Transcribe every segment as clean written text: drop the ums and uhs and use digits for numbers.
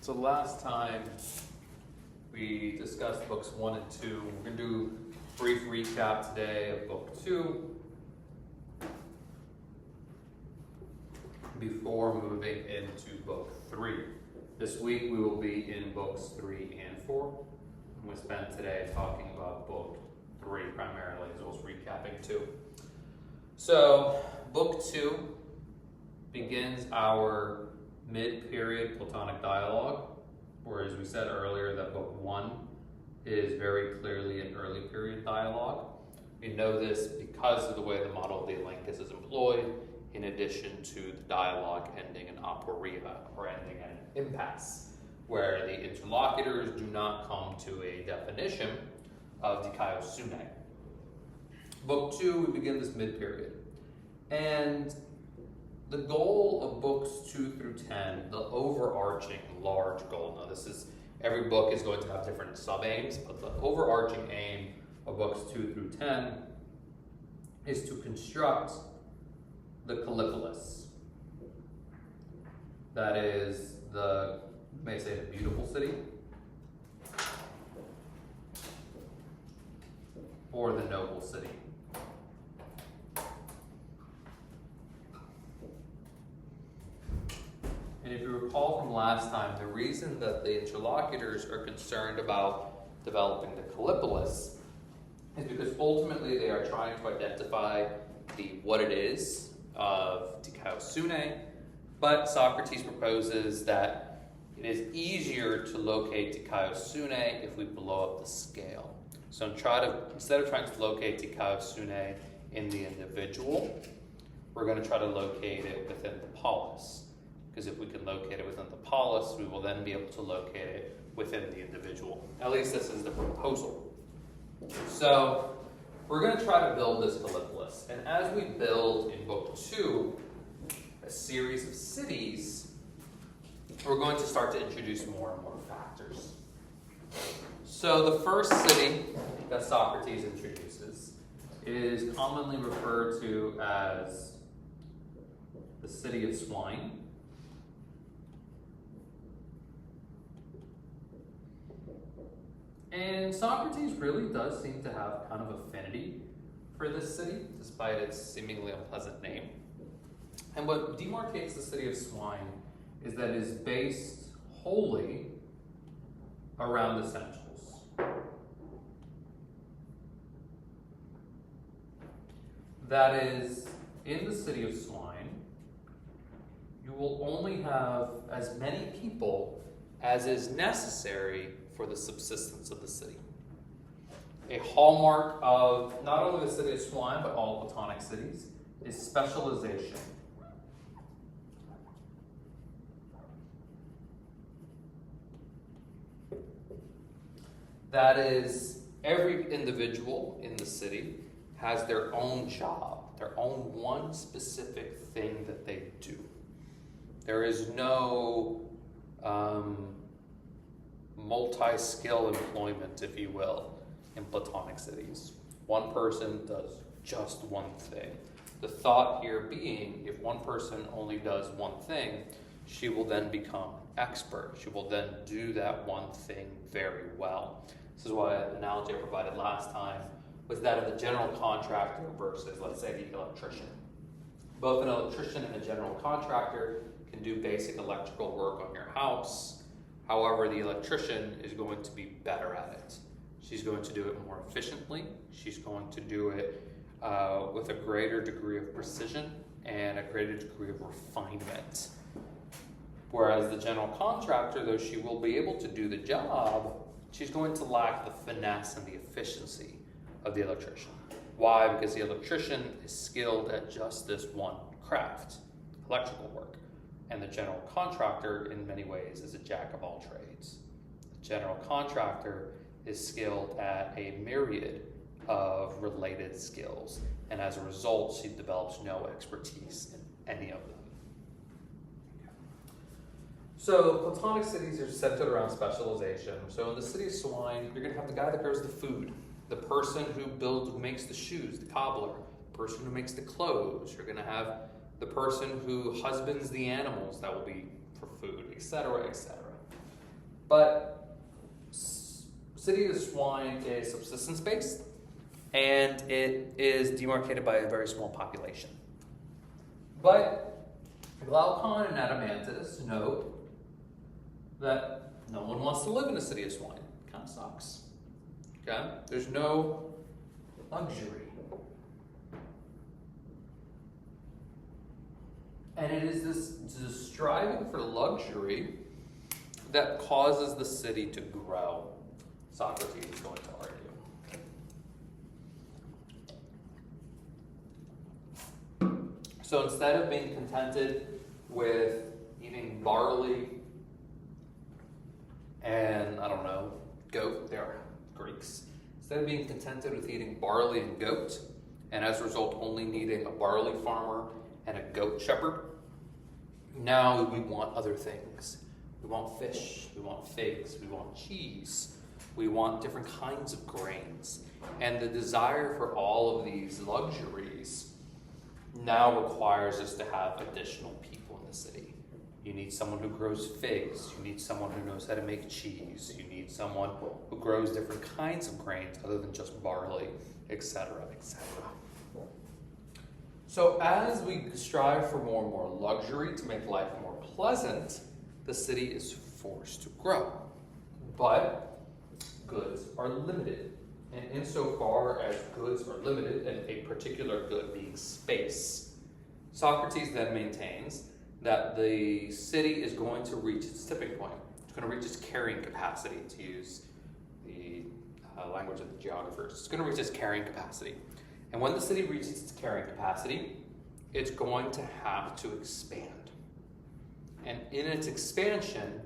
So last time we discussed books 1 and 2. We're going to do a brief recap today of book 2 before moving into book 3. This week we will be in books 3 and 4. And we spent today talking about book 3 primarily, as well as recapping 2. So book 2 begins our mid-period Platonic dialogue, whereas we said earlier that book 1 is very clearly an early period dialogue. We know this because of the way the model of the Elenchus is employed, in addition to the dialogue ending in aporia, or ending in an impasse, where the interlocutors do not come to a definition of dikaiosune. Book 2, we begin this mid-period. And the goal of books 2 through 10, the overarching large goal, now this is, every book is going to have different sub-aims, but the overarching aim of books 2 through 10 is to construct the Callipolis. That is the, you may say, the beautiful city, or the noble city. And if you recall from last time, the reason that the interlocutors are concerned about developing the Callipolis is because ultimately they are trying to identify what it is of dikaiosune, but Socrates proposes that it is easier to locate dikaiosune if we blow up the scale. So instead of trying to locate dikaiosune in the individual, we're going to try to locate it within the polis. Because if we can locate it within the polis, we will then be able to locate it within the individual. At least this is the proposal. So we're going to try to build this Callipolis. And as we build in book 2 a series of cities, we're going to start to introduce more and more factors. So the first city that Socrates introduces is commonly referred to as the city of swine. And Socrates really does seem to have kind of affinity for this city, despite its seemingly unpleasant name. And what demarcates the city of swine is that it is based wholly around essentials. That is, in the city of swine, you will only have as many people as is necessary for the subsistence of the city. A hallmark of not only the city of swine, but all Platonic cities, is specialization. That is, every individual in the city has their own job, their own one specific thing that they do. There is no multi-skill employment, if you will, in Platonic cities. One person does just one thing. The thought here being, if one person only does one thing, she will then become expert. She will then do that one thing very well. This is why the analogy I provided last time was that of the general contractor versus, let's say, the electrician. Both an electrician and a general contractor can do basic electrical work on your house. However, the electrician is going to be better at it. She's going to do it more efficiently. She's going to do it with a greater degree of precision and a greater degree of refinement. Whereas the general contractor, though she will be able to do the job, she's going to lack the finesse and the efficiency of the electrician. Why? Because the electrician is skilled at just this one craft, electrical work. And the general contractor, in many ways, is a jack of all trades. The general contractor is skilled at a myriad of related skills, and as a result, she develops no expertise in any of them. So Platonic cities are centered around specialization. So in the city of swine, you're going to have the guy that grows the food, the person who makes the shoes, the cobbler, the person who makes the clothes. You're going to have the person who husbands the animals that will be for food, etc., etc. But city of swine is subsistence based, and it is demarcated by a very small population. But Glaucon and Adeimantus note that no one wants to live in a city of swine. It kind of sucks. Okay? There's no luxury. And it is this striving for luxury that causes the city to grow, Socrates is going to argue. So instead of being contented with eating barley and, I don't know, goat, they are Greeks. Instead of being contented with eating barley and goat, and as a result only needing a barley farmer and a goat shepherd, now we want other things. We want fish, we want figs, we want cheese, we want different kinds of grains. And the desire for all of these luxuries now requires us to have additional people in the city. You need someone who grows figs, you need someone who knows how to make cheese, you need someone who grows different kinds of grains other than just barley, etc., etc. So as we strive for more and more luxury to make life more pleasant, the city is forced to grow. But goods are limited. And insofar as goods are limited, and a particular good being space, Socrates then maintains that the city is going to reach its tipping point. It's going to reach its carrying capacity, to use the language of the geographers. It's going to reach its carrying capacity. And when the city reaches its carrying capacity, it's going to have to expand. And in its expansion,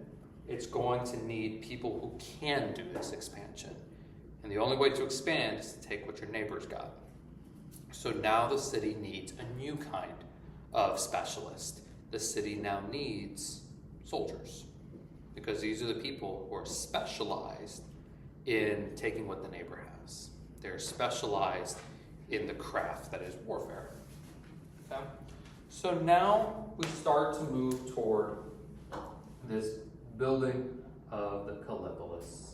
it's going to need people who can do this expansion. And the only way to expand is to take what your neighbor's got. So now the city needs a new kind of specialist. The city now needs soldiers, because these are the people who are specialized in taking what the neighbor has. They're specialized in the craft that is warfare. Okay? So now we start to move toward this building of the Callipolis.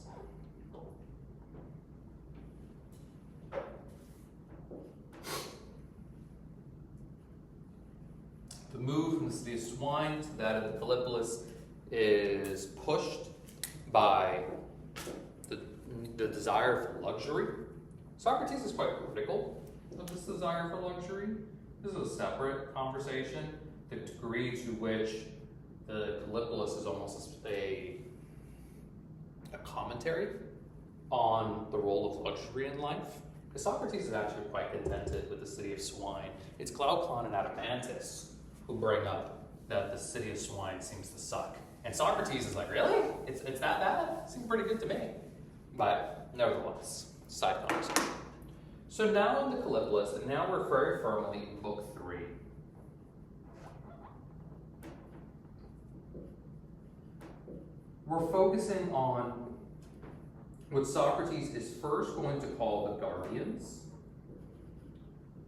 The move from the city of swine to that of the Callipolis is pushed by the desire for luxury. Socrates is quite critical of this desire for luxury. This is a separate conversation. The degree to which the Callipolis is almost a commentary on the role of luxury in life. Because Socrates is actually quite contented with the city of swine. It's Glaucon and Adeimantus who bring up that the city of swine seems to suck. And Socrates is like, really? It's that bad? It seems pretty good to me. But nevertheless, side conversation. So now in the Callipolis, and now we're very firmly in book 3. We're focusing on what Socrates is first going to call the guardians,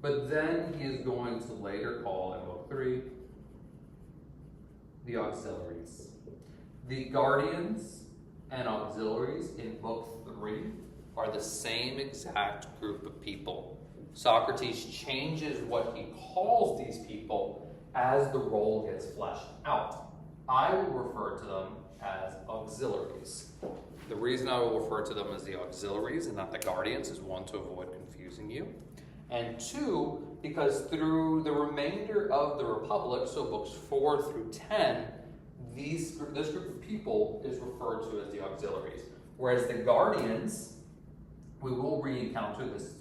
but then he is going to later call in book 3 the auxiliaries. The guardians and auxiliaries in book 3 are the same exact group of people. Socrates changes what he calls these people as the role gets fleshed out. I will refer to them as auxiliaries. The reason I will refer to them as the auxiliaries and not the guardians is 1, to avoid confusing you, and 2, because through the remainder of the Republic, so books 4 through 10, this group of people is referred to as the auxiliaries, whereas the guardians, we will re-encounter this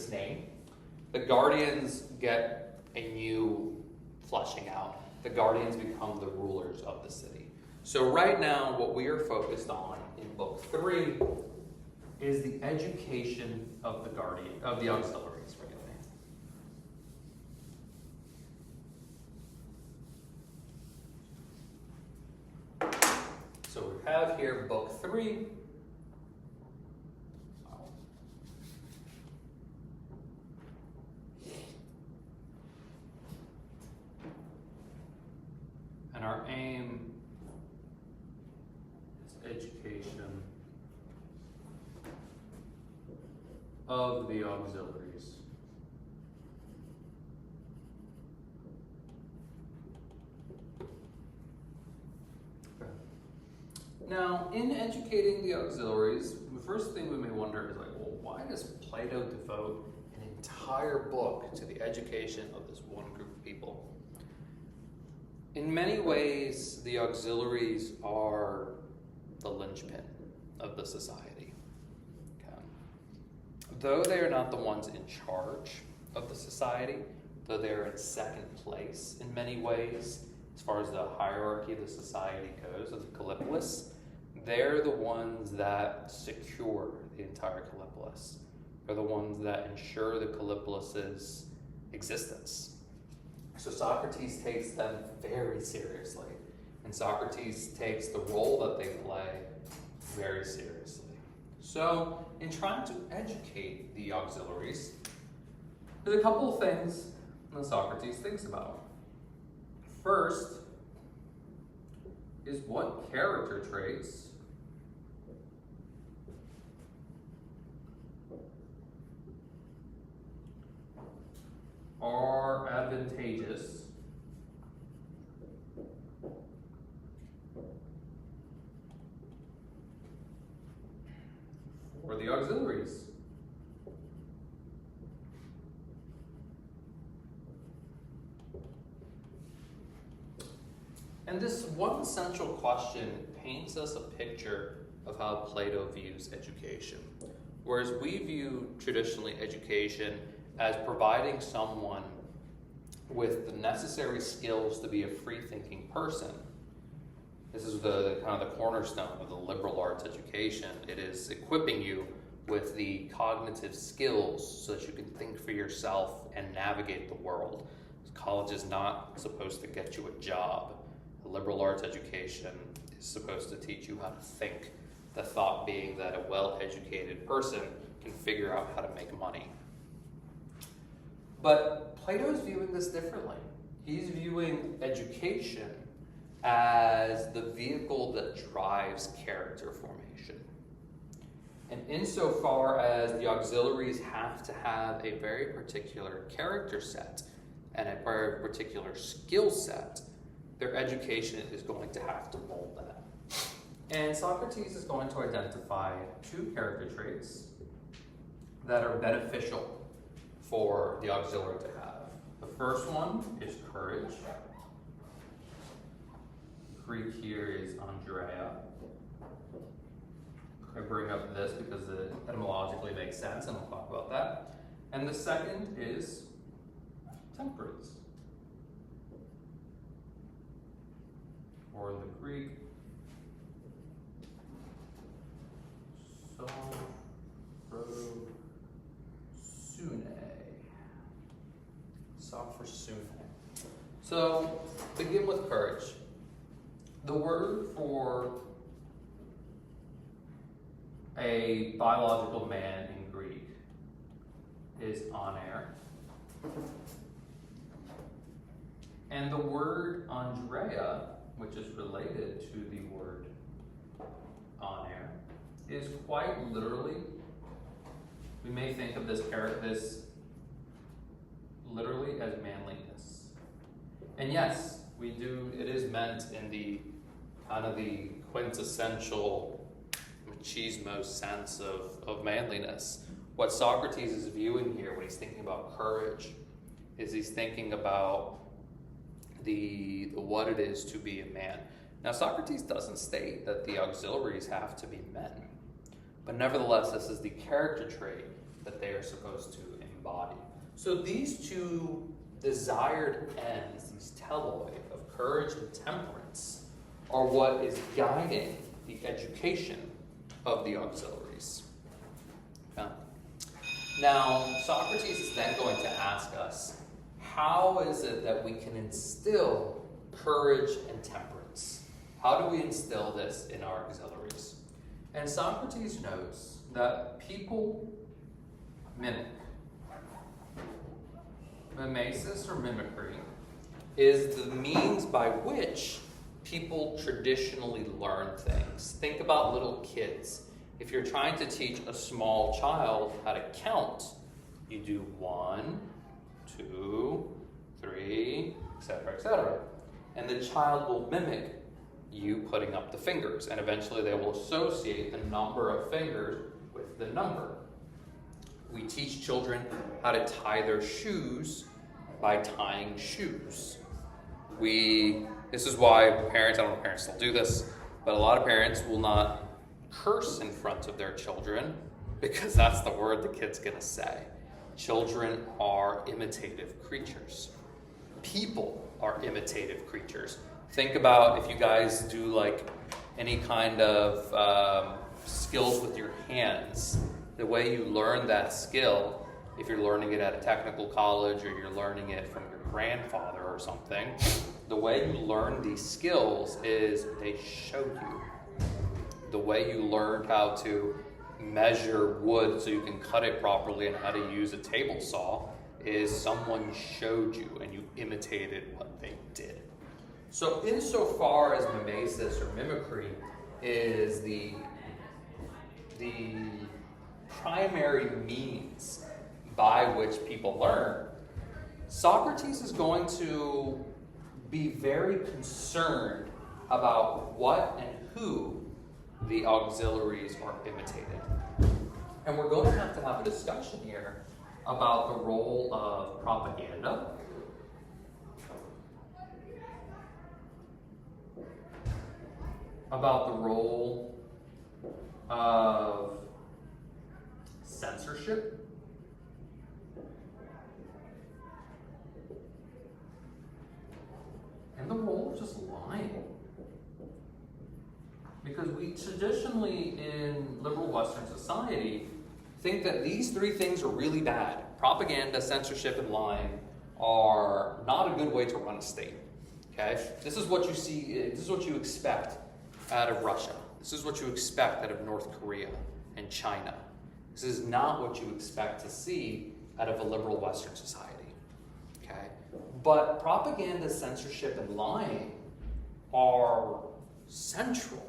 name. The guardians get a new fleshing out. The guardians become the rulers of the city. So right now, what we are focused on in book 3 is the education of the auxiliaries. Forgive me. So we have here book 3. And our aim of the auxiliaries. Okay. Now, in educating the auxiliaries, the first thing we may wonder is like, well, why does Plato devote an entire book to the education of this one group of people? In many ways, the auxiliaries are the linchpin of the society. Okay. Though they are not the ones in charge of the society, though they're in second place in many ways, as far as the hierarchy of the society goes, of the Kallipolis, they're the ones that secure the entire Kallipolis. They're the ones that ensure the Kallipolis' existence. So Socrates takes them very seriously, and Socrates takes the role that they play very seriously. So, in trying to educate the auxiliaries, there's a couple of things that Socrates thinks about. First is what character traits are advantageous for the auxiliaries. And this one central question paints us a picture of how Plato views education. Whereas we view traditionally education as providing someone with the necessary skills to be a free-thinking person. This is the kind of the cornerstone of the liberal arts education. It is equipping you with the cognitive skills so that you can think for yourself and navigate the world. College is not supposed to get you a job. The liberal arts education is supposed to teach you how to think. The thought being that a well-educated person can figure out how to make money. But Plato's viewing this differently. He's viewing education as the vehicle that drives character formation. And insofar as the auxiliaries have to have a very particular character set and a very particular skill set, their education is going to have to mold that. And Socrates is going to identify two character traits that are beneficial for the auxiliary to have. The first one is courage. Greek here is Andrea. I bring up this because it etymologically makes sense, and we'll talk about that. And the second is temperance. Or in the Greek, sophrosune. So, begin with courage. The word for a biological man in Greek is aner. And the word Andrea, which is related to the word aner, is quite literally, we may think of this literally as manliness. And yes, we do, it is meant in the kind of the quintessential machismo sense of manliness. What Socrates is viewing here when he's thinking about courage is he's thinking about the what it is to be a man. Now, Socrates doesn't state that the auxiliaries have to be men, but nevertheless, this is the character trait that they are supposed to embody. So these two desired ends, these teloi of courage and temperance, are what is guiding the education of the auxiliaries. Okay. Now, Socrates is then going to ask us, how is it that we can instill courage and temperance? How do we instill this in our auxiliaries? And Socrates notes that people mimic. Mimesis or mimicry is the means by which people traditionally learn things. Think about little kids. If you're trying to teach a small child how to count, you do 1, 2, 3, etc., etc. And the child will mimic you putting up the fingers, and eventually they will associate the number of fingers with the number. We teach children how to tie their shoes by tying shoes. This is why parents, I don't know if parents still do this, but a lot of parents will not curse in front of their children because that's the word the kid's gonna say. Children are imitative creatures. People are imitative creatures. Think about if you guys do like any kind of skills with your hands, the way you learn that skill, if you're learning it at a technical college or you're learning it from your grandfather or something, the way you learn these skills is they show you. The way you learned how to measure wood so you can cut it properly and how to use a table saw is someone showed you and you imitated what they did. So insofar as mimesis or mimicry is the primary means by which people learn, Socrates is going to be very concerned about what and who the auxiliaries are imitated. And we're going to have a discussion here about the role of propaganda, about the role of censorship, and the role of just lying. Because we traditionally in liberal Western society think that these three things are really bad. Propaganda, censorship, and lying are not a good way to run a state. Okay? This is what you see, this is what you expect out of Russia. This is what you expect out of North Korea and China. This is not what you expect to see out of a liberal Western society. Okay? But propaganda, censorship, and lying are central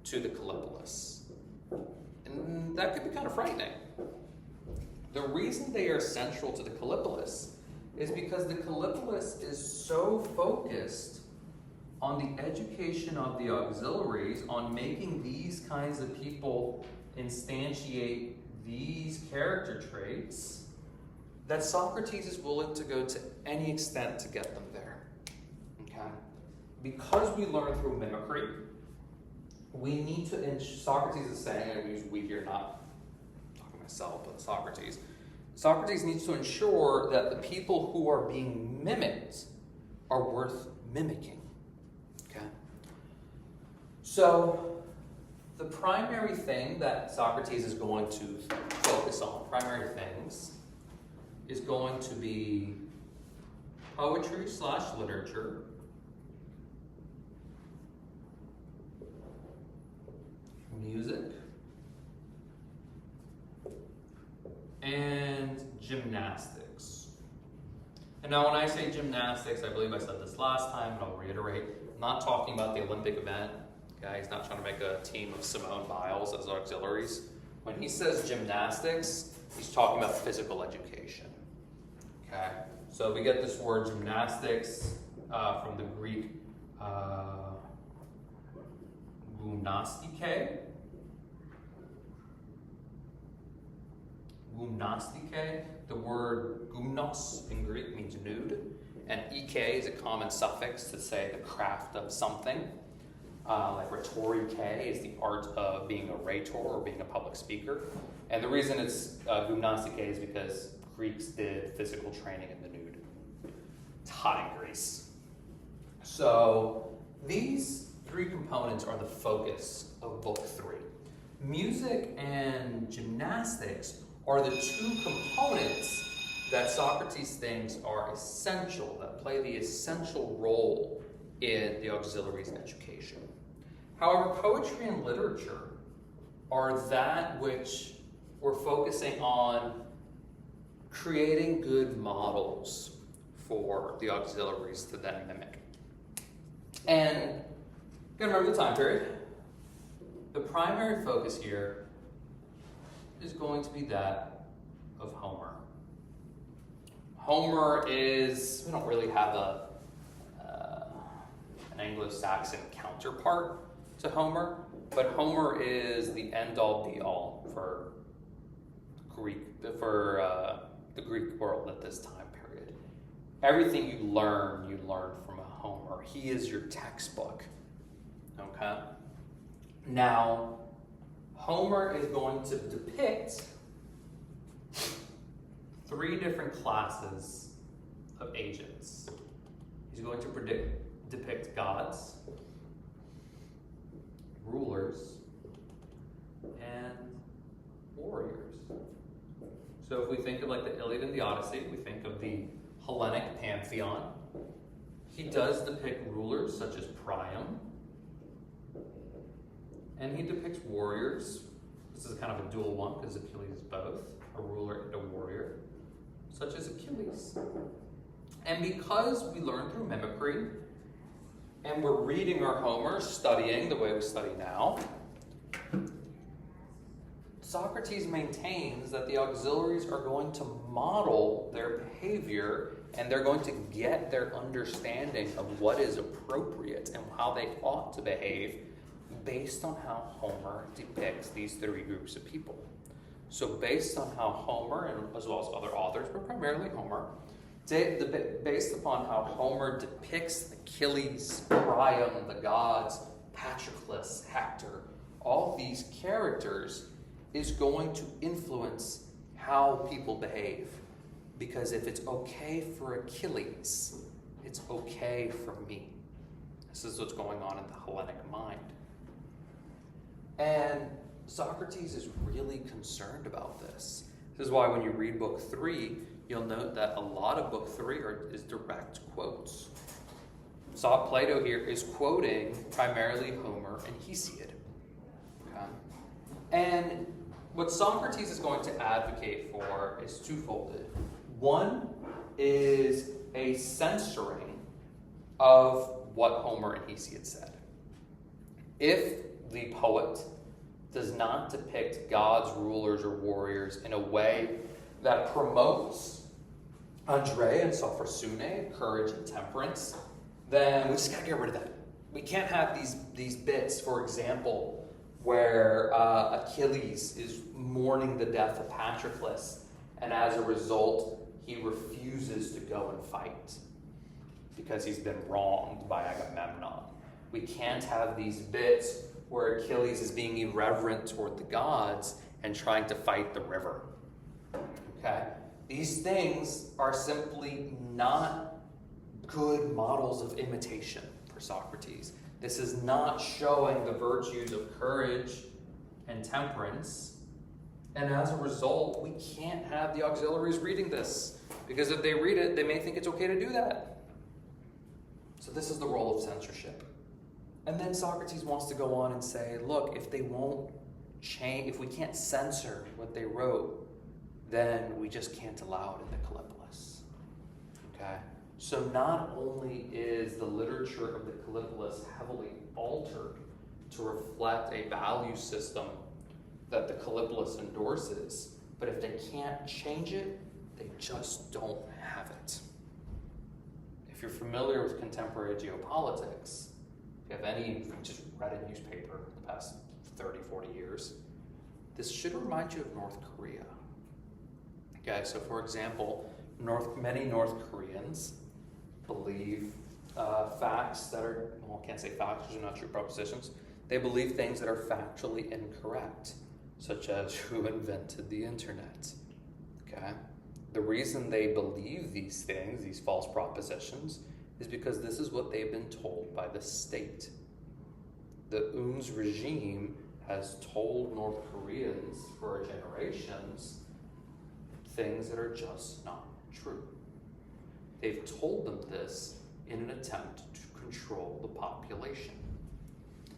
to the Callipolis. And that could be kind of frightening. The reason they are central to the Callipolis is because the Callipolis is so focused on the education of the auxiliaries, on making these kinds of people instantiate these character traits, that Socrates is willing to go to any extent to get them there. Okay? Because we learn through mimicry, we need to, Socrates is saying, and we use we here, not talking myself, but Socrates needs to ensure that the people who are being mimicked are worth mimicking. Okay? So, the primary thing that Socrates is going to focus on, primary things, is going to be poetry/literature, music, and gymnastics. And now when I say gymnastics, I believe I said this last time, and I'll reiterate, I'm not talking about the Olympic event. Okay? He's not trying to make a team of Simone Biles as auxiliaries. When he says gymnastics, he's talking about physical education. Okay? So we get this word gymnastics from the Greek gymnastike. Gymnastike, the word gymnos in Greek means nude, and ike is a common suffix to say the craft of something. Like rhetorike is the art of being a rhetor or being a public speaker. And the reason it's gymnastike is because Greeks did physical training in the nude. It's hot in Greece. So these three components are the focus of Book 3. Music and gymnastics are the two components that Socrates thinks are essential, that play the essential role in the auxiliaries' education. However, poetry and literature are that which we're focusing on creating good models for the auxiliaries to then mimic. And you gotta remember the time period. The primary focus here is going to be that of Homer. Homer is, we don't really have an Anglo-Saxon counterpart to Homer, but Homer is the end-all be-all for the Greek world at this time period. Everything you learn from a Homer. He is your textbook. Okay? Now, Homer is going to depict 3 different classes of agents. He's going to depict gods, rulers, and warriors. So if we think of like the Iliad and the Odyssey, we think of the Hellenic pantheon. He does depict rulers such as Priam, and he depicts warriors. This is kind of a dual one because Achilles is both, a ruler and a warrior, such as Achilles. And because we learn through mimicry, and we're reading our Homer, studying the way we study now, Socrates maintains that the auxiliaries are going to model their behavior and they're going to get their understanding of what is appropriate and how they ought to behave based on how Homer depicts these 3 groups of people. So based on how Homer, and as well as other authors, but primarily Homer, based upon how Homer depicts Achilles, Priam, the gods, Patroclus, Hector, all these characters is going to influence how people behave. Because if it's okay for Achilles, it's okay for me. This is what's going on in the Hellenic mind. And Socrates is really concerned about this. This is why when you read book 3, you'll note that a lot of book 3 is direct quotes. So Plato here is quoting primarily Homer and Hesiod. Okay? And what Socrates is going to advocate for is twofold. One is a censoring of what Homer and Hesiod said. If the poet does not depict gods, rulers, or warriors in a way that promotes Andrea and Sophrosune, courage and temperance, then we just gotta get rid of that. We can't have these bits, for example, where Achilles is mourning the death of Patroclus, and as a result, he refuses to go and fight because he's been wronged by Agamemnon. We can't have these bits where Achilles is being irreverent toward the gods and trying to fight the river. Okay? These things are simply not good models of imitation for Socrates. This is not showing the virtues of courage and temperance. And as a result, we can't have the auxiliaries reading this. Because if they read it, they may think it's okay to do that. So this is the role of censorship. And then Socrates wants to go on and say, look, if they won't change, if we can't censor what they wrote, then we just can't allow it in the Callipolis. Okay? So not only is the literature of the Callipolis heavily altered to reflect a value system that the Callipolis endorses, but if they can't change it, they just don't have it. If you're familiar with contemporary geopolitics, if you have any, just read a newspaper the past 30, 40 years, this should remind you of North Korea. Okay, so for example, many North Koreans believe facts that are, well, I can't say facts because they're not true propositions. They believe things that are factually incorrect, such as who invented the internet. Okay? The reason they believe these things, these false propositions, is because this is what they've been told by the state. The UN's regime has told North Koreans for generations things that are just not true. They've told them this in an attempt to control the population.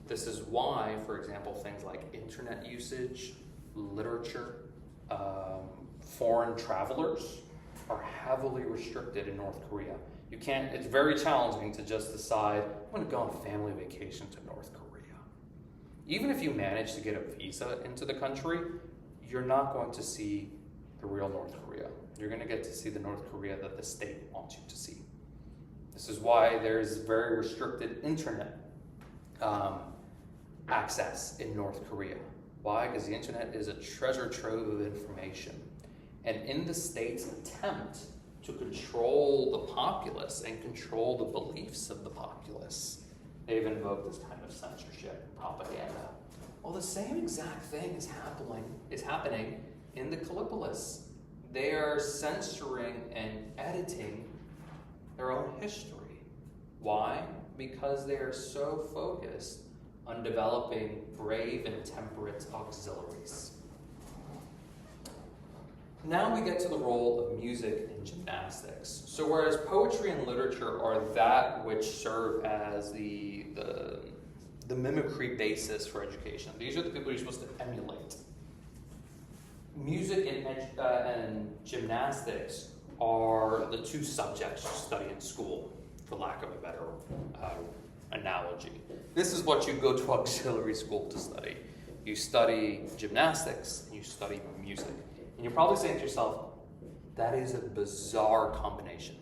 This is why, for example, things like internet usage, literature, foreign travelers are heavily restricted in North Korea. It's very challenging to just decide, I'm going to go on a family vacation to North Korea. Even if you manage to get a visa into the country, you're not going to see the real North Korea. You're going to get to see the North Korea that the state wants you to see. This is why there's very restricted internet access in North Korea. Why? Because the internet is a treasure trove of information. And in the state's attempt to control the populace and control the beliefs of the populace, they've invoked this kind of censorship and propaganda. Well, the same exact thing is happening in the Callipolis. They are censoring and editing their own history. Why? Because they are so focused on developing brave and temperate auxiliaries. Now we get to the role of music and gymnastics. So whereas poetry and literature are that which serve as the mimicry basis for education, these are the people you're supposed to emulate. Music and gymnastics are the two subjects you study in school, for lack of a better analogy. This is what you go to auxiliary school to study. You study gymnastics and you study music. And you're probably saying to yourself, that is a bizarre combination.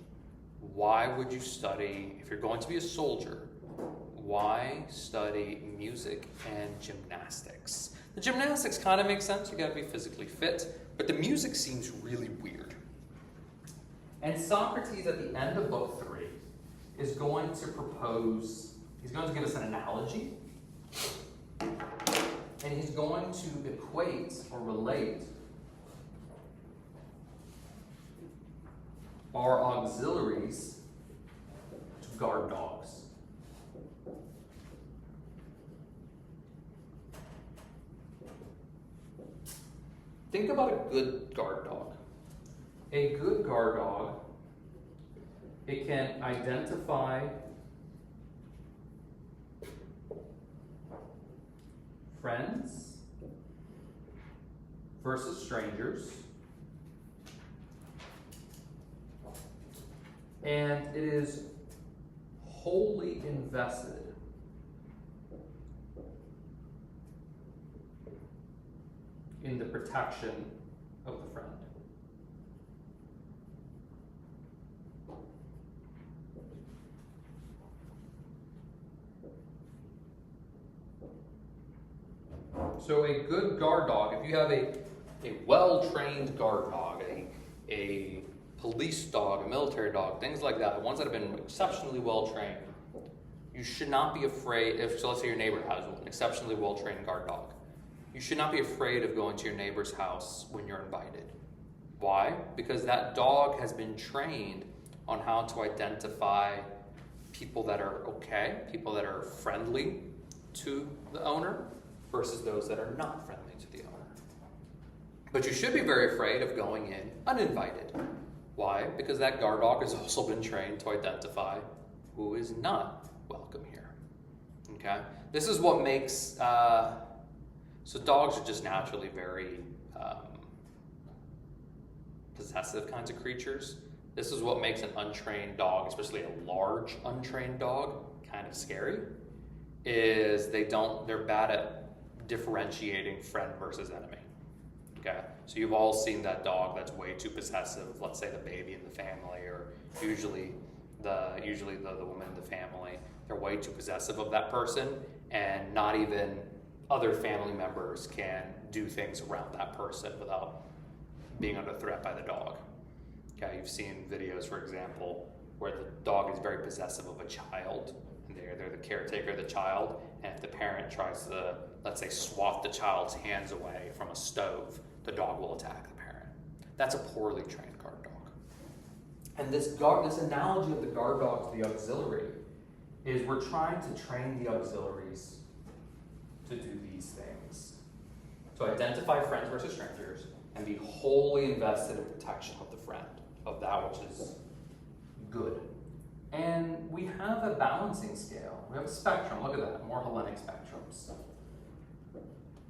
Why would you study, if you're going to be a soldier, why study music and gymnastics? The gymnastics kind of makes sense, you gotta be physically fit, but the music seems really weird. And Socrates, at the end of book 3, is going to propose, he's going to give us an analogy, and he's going to equate or relate our auxiliaries to guard dogs. Think about a good guard dog. A good guard dog, it can identify friends versus strangers, and it is wholly invested in the protection of the friend. So a good guard dog, if you have a well-trained guard dog, a police dog, a military dog, things like that, ones that have been exceptionally well-trained, you should not be afraid, so let's say your neighbor has an exceptionally well-trained guard dog. You should not be afraid of going to your neighbor's house when you're invited. Why? Because that dog has been trained on how to identify people that are okay, people that are friendly to the owner, versus those that are not friendly to the owner. But you should be very afraid of going in uninvited. Why? Because that guard dog has also been trained to identify who is not welcome here. Okay? This is what makes... So dogs are just naturally very possessive kinds of creatures. This is what makes an untrained dog, especially a large untrained dog, kind of scary, is they're bad at differentiating friend versus enemy. Okay? So you've all seen that dog that's way too possessive, let's say the baby in the family, or usually the woman in the family, they're way too possessive of that person, and not even other family members can do things around that person without being under threat by the dog. Okay, you've seen videos, for example, where the dog is very possessive of a child, and they're the caretaker of the child, and if the parent tries to, let's say, swat the child's hands away from a stove, the dog will attack the parent. That's a poorly trained guard dog. And this analogy of the guard dog to the auxiliary is we're trying to train the auxiliaries to do these things. To identify friends versus strangers and be wholly invested in protection of the friend, of that which is good. And we have a balancing scale. We have a spectrum. Look at that, more Hellenic spectrums.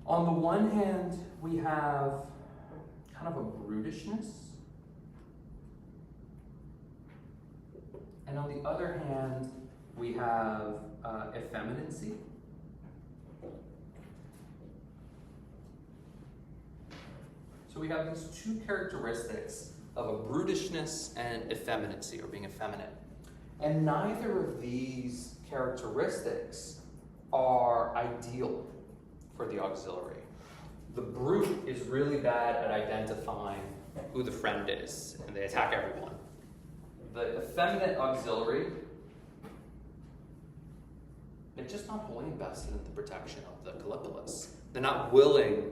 On the one hand, we have kind of a brutishness And on the other hand, we have effeminacy. So we have these two characteristics of a brutishness and effeminacy, or being effeminate. And neither of these characteristics are ideal for the auxiliary. The brute is really bad at identifying who the friend is, and they attack everyone. The effeminate auxiliary, they're just not wholly invested in the protection of the Callipolis. They're not willing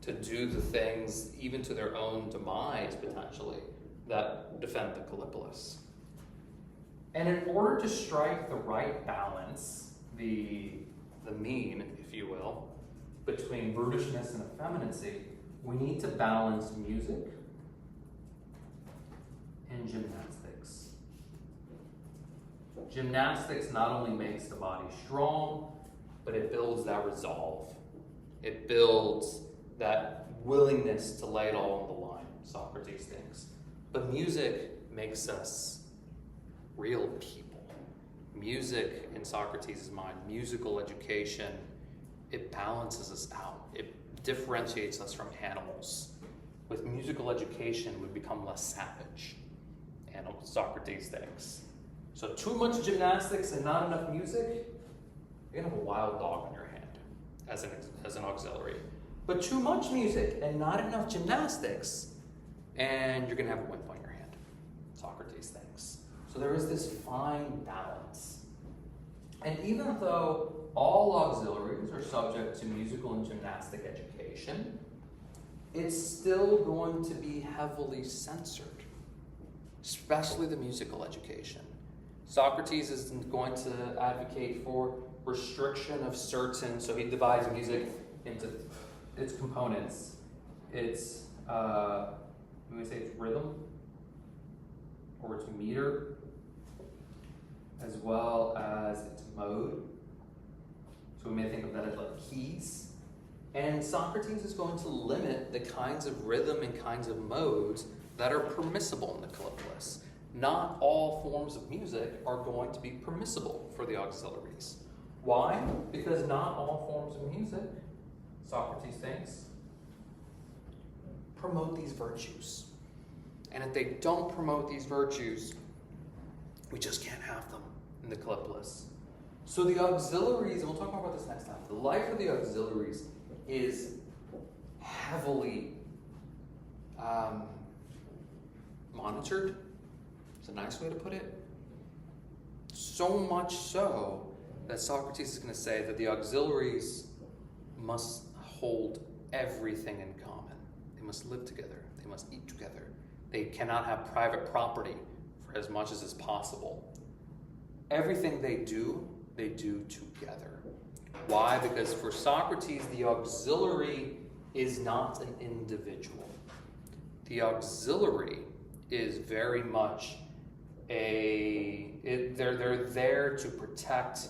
to do the things, even to their own demise, potentially, that defend the Callipolis. And in order to strike the right balance, the mean, if you will, between brutishness and effeminacy, we need to balance music and gymnastics. Gymnastics not only makes the body strong, but it builds that resolve. It builds that willingness to lay it all on the line, Socrates thinks. But music makes us real people. Music, in Socrates' mind, musical education, it balances us out. It differentiates us from animals. With musical education, we become less savage, Socrates thinks. So too much gymnastics and not enough music, you're gonna have a wild dog on your hand as an auxiliary. But too much music and not enough gymnastics, and you're gonna have a wimp on your hand, Socrates thinks. So there is this fine balance. And even though all auxiliaries are subject to musical and gymnastic education, it's still going to be heavily censored, especially the musical education. Socrates is going to advocate for restriction of certain, so he divides music into its components. It's, we say it's rhythm, or its meter, as well as its mode. So we may think of that as like keys. And Socrates is going to limit the kinds of rhythm and kinds of modes that are permissible in the Callipolis. Not all forms of music are going to be permissible for the auxiliaries. Why? Because not all forms of music, Socrates thinks, promote these virtues. And if they don't promote these virtues, we just can't have them in the Callipolis. So the auxiliaries, and we'll talk more about this next time, the life of the auxiliaries is heavily monitored. It's a nice way to put it. So much so that Socrates is going to say that the auxiliaries must hold everything in common. They must live together. They must eat together. They cannot have private property for as much as is possible. Everything they do together. Why? Because for Socrates, the auxiliary is not an individual. The auxiliary is very much they're there to protect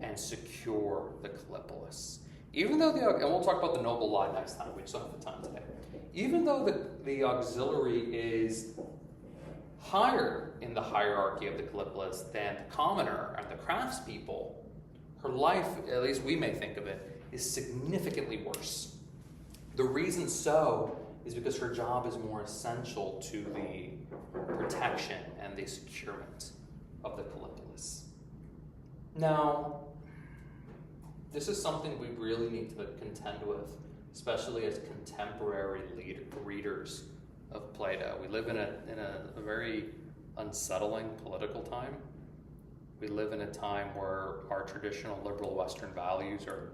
and secure the Callipolis. Even though and we'll talk about the noble lie next time, we just don't have the time today. Even though the auxiliary is higher in the hierarchy of the Callipolis than the commoner and the craftspeople, her life, at least we may think of it, is significantly worse. The reason so is because her job is more essential to the protection and the securement of the Callipolis. Now, this is something we really need to contend with, especially as contemporary readers of Plato. We live in a very unsettling political time. We live in a time where our traditional liberal Western values are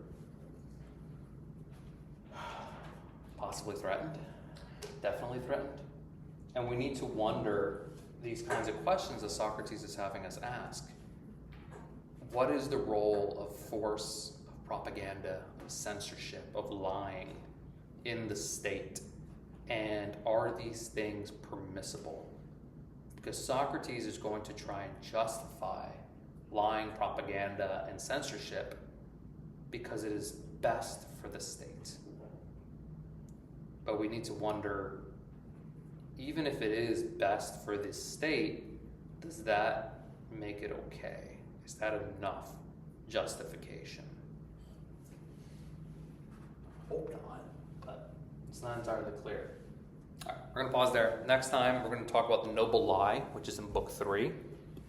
possibly threatened, definitely threatened. And we need to wonder these kinds of questions that Socrates is having us ask. What is the role of force, of propaganda, of censorship, of lying in the state? And are these things permissible? Because Socrates is going to try and justify lying, propaganda, and censorship because it is best for the state. But we need to wonder, even if it is best for the state, does that make it okay? Is that enough justification? Hope not, but it's not entirely clear. All right, we're going to pause there. Next time, we're going to talk about the noble lie, which is in book 3.